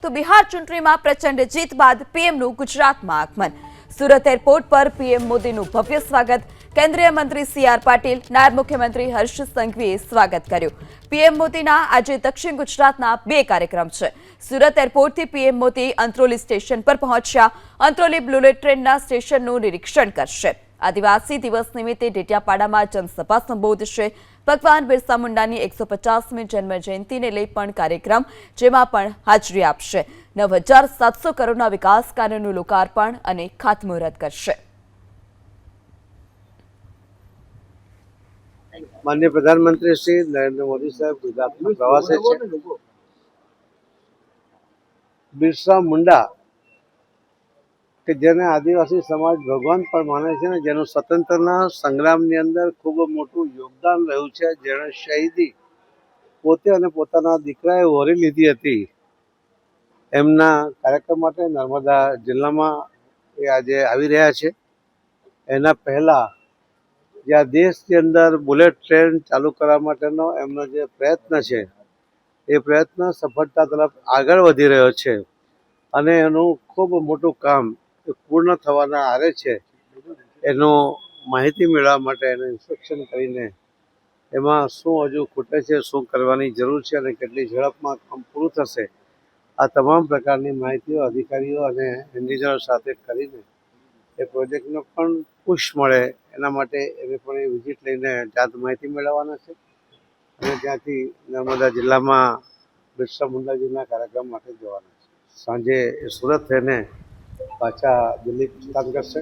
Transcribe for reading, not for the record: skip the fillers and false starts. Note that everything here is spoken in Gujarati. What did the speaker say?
તો બિહાર ચૂંટણીમાં પ્રચંડ જીત બાદ પીએમનું ગુજરાતમાં આગમન. સુરત એરપોર્ટ પર પીએમ મોદીનું ભવ્ય સ્વાગત. કેન્દ્રીય મંત્રી સી.આર. પાટીલ, નાયબ મુખ્યમંત્રી હર્ષ સંઘવીએ સ્વાગત કર્યું. પીએમ મોદીના આજે દક્ષિણ ગુજરાતના 2 કાર્યક્રમ છે. સુરત એરપોર્ટથી પીએમ મોદી અંત્રોલી સ્ટેશન પર પહોંચ્યા. અંત્રોલી બુલેટ ટ્રેનના સ્ટેશનનું નિરીક્ષણ કરશે. આદિવાસી દિવસ નિમિત્તે ડેડિયાપાડામાં જનસભા સંબોધશે. ભગવાન બિરસા મુંડાની 150મી જન્મ જયંતિને લઈ પણ કાર્યક્રમ, જેમાં પણ હાજરી આપશે. 9,700 કરોડના વિકાસ કાર્યોનું લોકાર્પણ અને ખાતમુહૂર્ત કરશે. માનનીય પ્રધાનમંત્રી શ્રી નરેન્દ્ર મોદી સાહેબ ગુજરાતના પ્રવાસે છે. બિરસા મુંડા કે જેને આદિવાસી સમાજ ભગવાન પણ માને છે ને, જેનું સ્વતંત્રના સંગ્રામની અંદર ખૂબ મોટું યોગદાન રહ્યું છે, જેણે શહીદી પોતે અને પોતાના દીકરાએ વહોરી લીધી હતી, એમના કાર્યક્રમ માટે નર્મદા જિલ્લામાં એ આજે આવી રહ્યા છે. એના પહેલા જ્યાં દેશની અંદર બુલેટ ટ્રેન ચાલુ કરવા માટેનો એમનો જે પ્રયત્ન છે, એ પ્રયત્ન સફળતા તરફ આગળ વધી રહ્યો છે અને એનું ખૂબ મોટું કામ પૂર્ણ થવાના આરે છે. એનો માહિતી મેળવવા માટે એને ઇન્સ્ટ્રક્શન કરીને એમાં શું હજુ ખૂટે છે, શું કરવાની જરૂર છે અને કેટલી ઝડપમાં કામ પૂરું થશે, આ તમામ પ્રકારની માહિતીઓ અધિકારીઓ અને એન્જિનિયરો સાથે કરીને એ પ્રોજેક્ટનો પણ પુશ મળે એના માટે એને પણ એ વિઝિટ લઈને જાત માહિતી મેળવવાના છે અને ત્યાંથી નર્મદા જિલ્લામાં બિરસા મુંડાજીના કાર્યક્રમ માટે જવાના છે. સાંજે એ સુરત થઈને પાછા દિલ્હી પ્રસ્થાન કરશે.